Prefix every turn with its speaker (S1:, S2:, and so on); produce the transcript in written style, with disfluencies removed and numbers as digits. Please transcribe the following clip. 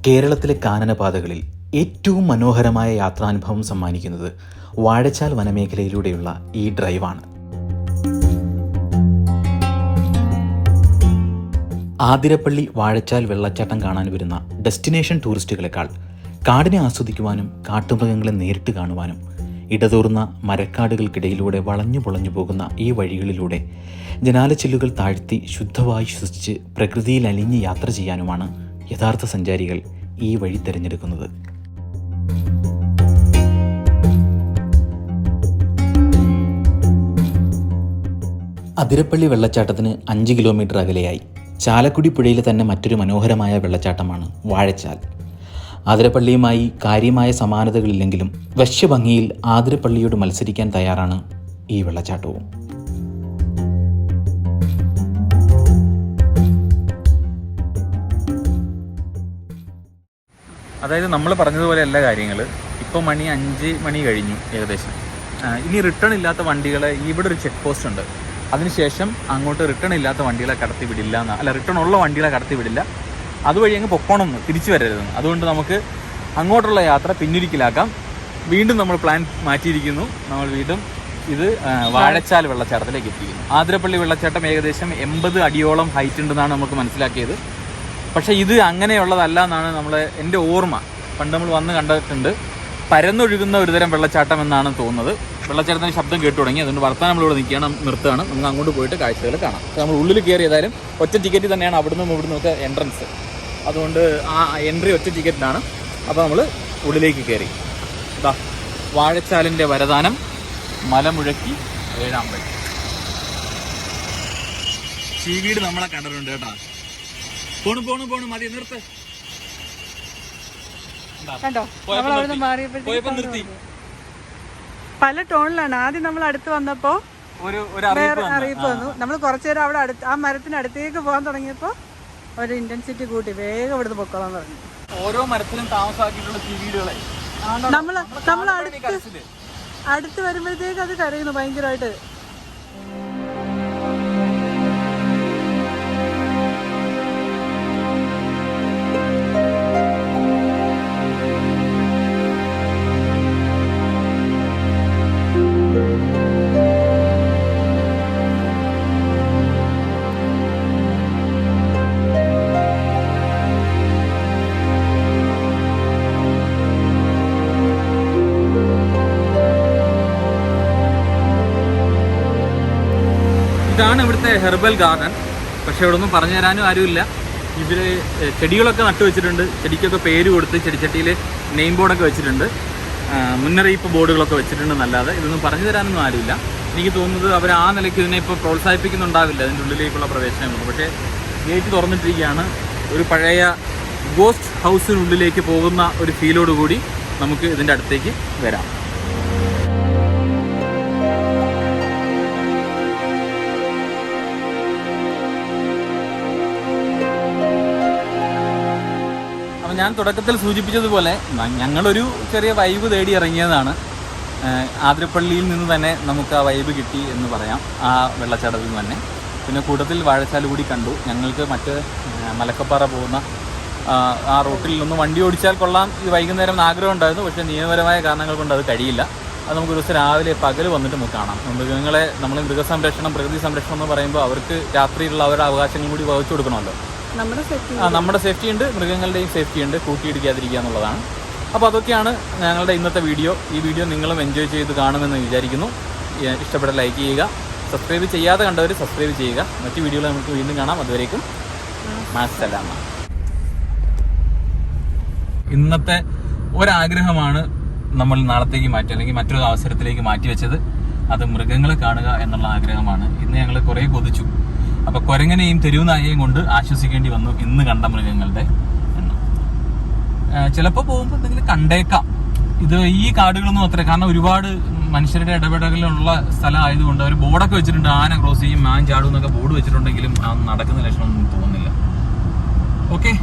S1: കേരളത്തിലെ കാനനപാതകളിൽ ഏറ്റവും മനോഹരമായ യാത്രാനുഭവം സമ്മാനിക്കുന്നത് വാഴച്ചാൽ വനമേഖലയിലൂടെയുള്ള ഈ ഡ്രൈവാണ്. ആതിരപ്പള്ളി വാഴച്ചാൽ വെള്ളച്ചാട്ടം കാണാൻ വരുന്ന ഡെസ്റ്റിനേഷൻ ടൂറിസ്റ്റുകളെക്കാൾ കാടിനെ ആസ്വദിക്കുവാനും കാട്ടുമൃഗങ്ങളെ നേരിട്ട് കാണുവാനും ഇടതൂർന്ന മരക്കാടുകൾക്കിടയിലൂടെ വളഞ്ഞു പൊളഞ്ഞു പോകുന്ന ഈ വഴികളിലൂടെ ജനാലച്ചില്ലുകൾ താഴ്ത്തി ശുദ്ധവായു ശ്വസിച്ച് പ്രകൃതിയിൽ അലിഞ്ഞ് യാത്ര ചെയ്യാനുമാണ് യഥാർത്ഥ സഞ്ചാരികൾ ഈ വഴി തിരഞ്ഞെടുക്കുന്നത്. അതിരപ്പള്ളി വെള്ളച്ചാട്ടത്തിന് 5 കിലോമീറ്റർ അകലെയായി ചാലക്കുടി പുഴയിലെ തന്നെ മറ്റൊരു മനോഹരമായ വെള്ളച്ചാട്ടമാണ് വാഴച്ചാൽ. ആതിരപ്പള്ളിയുമായി കാര്യമായ സമാനതകളില്ലെങ്കിലും വശ്യഭംഗിയിൽ ആതിരപ്പള്ളിയോട് മത്സരിക്കാൻ തയ്യാറാണ് ഈ വെള്ളച്ചാട്ടവും.
S2: അതായത് നമ്മൾ പറഞ്ഞതുപോലെ എല്ലാ കാര്യങ്ങൾ ഇപ്പോൾ 5 മണി കഴിഞ്ഞു ഏകദേശം. ഇനി റിട്ടേൺ ഇല്ലാത്ത വണ്ടികളെ ഇവിടെ ഒരു ചെക്ക് പോസ്റ്റ് ഉണ്ട്. അതിനുശേഷം അങ്ങോട്ട് റിട്ടേൺ ഇല്ലാത്ത വണ്ടികളെ കടത്തി വിടില്ല റിട്ടേൺ ഉള്ള വണ്ടികളെ കടത്തി വിടില്ല. അതുവഴി അങ്ങ് പൊക്കണമെന്ന് തിരിച്ചു വരരുതെന്ന്. അതുകൊണ്ട് നമുക്ക് അങ്ങോട്ടുള്ള യാത്ര പിന്നൊരിക്കലാക്കാം. വീണ്ടും നമ്മൾ പ്ലാൻ മാറ്റിയിരിക്കുന്നു. നമ്മൾ വീണ്ടും ഇത് വാഴച്ചാൽ വെള്ളച്ചാട്ടത്തിലേക്ക് എത്തിക്കുന്നു. ആതിരപ്പള്ളി വെള്ളച്ചാട്ടം ഏകദേശം 80 അടിയോളം ഹൈറ്റ് ഉണ്ടെന്നാണ് നമുക്ക് മനസ്സിലാക്കിയത്. പക്ഷേ ഇത് അങ്ങനെയുള്ളതല്ല എന്നാണ് എൻ്റെ ഓർമ്മ. പണ്ട് നമ്മൾ വന്ന് കണ്ടിട്ടുണ്ട്. പരന്നൊഴുകുന്ന ഒരുതരം വെള്ളച്ചാട്ടം എന്നാണ് തോന്നുന്നത്. വെള്ളച്ചാട്ടത്തിൻ്റെ ശബ്ദം കേട്ടു തുടങ്ങി. അതുകൊണ്ട് വർത്താനം നമ്മളിവിടെ നിർത്തുകയാണ്. നമുക്ക് അങ്ങോട്ട് പോയിട്ട് കാഴ്ചകൾ കാണാം. നമ്മൾ ഉള്ളിൽ കയറിയതായാലും ഒറ്റ ടിക്കറ്റ് തന്നെയാണ് അവിടുന്ന് ഇവിടുന്നൊക്കെ എൻട്രൻസ്. അതുകൊണ്ട് ആ എൻട്രി ഒറ്റ ടിക്കറ്റിലാണ്. അപ്പോൾ നമ്മൾ ഉള്ളിലേക്ക് കയറി. ഇതാ വാഴച്ചാലിൻ്റെ വരദാനം മലമുഴക്കി 7-ാം പടി. ചീവീട് നമ്മളെ കണ്ടിട്ടുണ്ട് കേട്ടോ. പോണു മതി നിർത്ത്.
S3: പല ടോണിലാണ്. ആദ്യം നമ്മൾ അടുത്ത് വന്നപ്പോ അറിയിപ്പ് വന്നു. നമ്മൾ കുറച്ചു നേരം അവിടെ ആ മരത്തിന് അടുത്തേക്ക് പോകാൻ തുടങ്ങിയപ്പോ ഒരു ഇന്റൻസിറ്റി കൂട്ടി വേഗം ഇവിടുന്ന് പൊക്കോളാൻ പറഞ്ഞു.
S2: ഓരോ മരത്തിലും താമസാക്കിയിട്ടുള്ള വീടുകളെ
S3: നമ്മൾ അടുത്ത് വരുമ്പോഴത്തേക്ക് അത് കരയുന്നു ഭയങ്കരമായിട്ട്.
S2: ഇതാണ് ഇവിടുത്തെ ഹെർബൽ ഗാർഡൻ. പക്ഷേ ഇവിടെ ഒന്നും പറഞ്ഞു തരാനും ആരുമില്ല. ഇവർ ചെടികളൊക്കെ നട്ടുവെച്ചിട്ടുണ്ട്. ചെടിക്കൊക്കെ പേര് കൊടുത്ത് ചെടിച്ചട്ടിയിൽ നെയിം ബോർഡൊക്കെ വെച്ചിട്ടുണ്ട്. മുന്നറിയിപ്പ് ബോർഡുകളൊക്കെ വെച്ചിട്ടുണ്ടെന്നല്ലാതെ ഇതൊന്നും പറഞ്ഞു തരാനൊന്നും ആരുമില്ല. എനിക്ക് തോന്നുന്നത് അവർ ആ നിലയ്ക്ക് ഇതിനെ ഇപ്പോൾ പ്രോത്സാഹിപ്പിക്കുന്നുണ്ടാവില്ല അതിൻ്റെ ഉള്ളിലേക്കുള്ള പ്രവേശനങ്ങൾ. പക്ഷേ ഗേറ്റ് തുറന്നിട്ടിരിക്കുകയാണ്. ഒരു പഴയ ഗോസ്റ്റ് ഹൗസിനുള്ളിലേക്ക് പോകുന്ന ഒരു ഫീലോടുകൂടി നമുക്ക് ഇതിൻ്റെ അടുത്തേക്ക് വരാം. ഞാൻ തുടക്കത്തിൽ സൂചിപ്പിച്ചതുപോലെ ഞങ്ങളൊരു ചെറിയ വൈബ് തേടി ഇറങ്ങിയതാണ്. ആതിരപ്പള്ളിയിൽ നിന്ന് തന്നെ നമുക്ക് ആ വൈബ് കിട്ടി എന്ന് പറയാം, ആ വെള്ളച്ചാട്ടത്തിൽ നിന്ന് തന്നെ. പിന്നെ കൂട്ടത്തിൽ വാഴച്ചാൽ കൂടി കണ്ടു. ഞങ്ങൾക്ക് മറ്റ് മലക്കപ്പാറ പോകുന്ന ആ റൂട്ടിൽ ഒന്ന് വണ്ടി ഓടിച്ചാൽ കൊള്ളാം ഈ വൈകുന്നേരം ആഗ്രഹം ഉണ്ടായിരുന്നു. പക്ഷേ നിയമപരമായ കാരണങ്ങൾ കൊണ്ട് അത് കഴിയില്ല. അത് നമുക്ക് ഒരു ദിവസം രാവിലെ പകൽ വന്നിട്ട് നമുക്ക് കാണാം. മൃഗങ്ങളെ നമ്മൾ മൃഗസംരക്ഷണം പ്രകൃതി സംരക്ഷണം എന്ന് പറയുമ്പോൾ അവർക്ക് രാത്രിയിലുള്ള അവരുടെ അവകാശങ്ങൾ കൂടി വഹിച്ചു കൊടുക്കണമല്ലോ. നമ്മുടെ സേഫ്റ്റി ഉണ്ട്, മൃഗങ്ങളുടെയും സേഫ്റ്റി ഉണ്ട്, കൂട്ടിയിടിക്കാതിരിക്കുക എന്നുള്ളതാണ്. അപ്പോൾ അതൊക്കെയാണ് ഞങ്ങളുടെ ഇന്നത്തെ വീഡിയോ. ഈ വീഡിയോ നിങ്ങളും എൻജോയ് ചെയ്ത് കാണുമെന്ന് വിചാരിക്കുന്നു. ഇഷ്ടപ്പെട്ട ലൈക്ക് ചെയ്യുക, സബ്സ്ക്രൈബ് ചെയ്യാതെ കണ്ടവർ സബ്സ്ക്രൈബ് ചെയ്യുക. മറ്റു വീഡിയോകൾ നമുക്ക് വീണ്ടും കാണാം. അതുവരേക്കും മാസ്സലാമ. ഇന്നത്തെ ഒരാഗ്രഹമാണ് നമ്മൾ നാളത്തേക്ക് മാറ്റി അല്ലെങ്കിൽ മറ്റൊരു അവസരത്തിലേക്ക് മാറ്റി വെച്ചത്. അത് മൃഗങ്ങളെ കാണുക എന്നുള്ള ആഗ്രഹമാണ്. ഇന്ന് ഞങ്ങൾ കുറേ കൊതിച്ചു. അപ്പോൾ കുരങ്ങനെയും തെരുവുനായയും കൊണ്ട് ആശ്വസിക്കേണ്ടി വന്നു ഇന്ന് കണ്ട മൃഗങ്ങളുടെ എണ്ണം. ചിലപ്പോൾ പോകുമ്പോൾ എന്തെങ്കിലും കണ്ടേക്കാം. ഇത് ഈ കാടുകളൊന്നും അത്ര, കാരണം ഒരുപാട് മനുഷ്യരുടെ ഇടപെടലുള്ള സ്ഥലം ആയതുകൊണ്ട് അവർ ബോർഡൊക്കെ വെച്ചിട്ടുണ്ട്. ആന ക്രോസ് ചെയ്യും, മാൻ ചാടും എന്നൊക്കെ ബോർഡ് വെച്ചിട്ടുണ്ടെങ്കിലും നടക്കുന്ന ലക്ഷണമൊന്നും തോന്നുന്നില്ല. ഓക്കെ.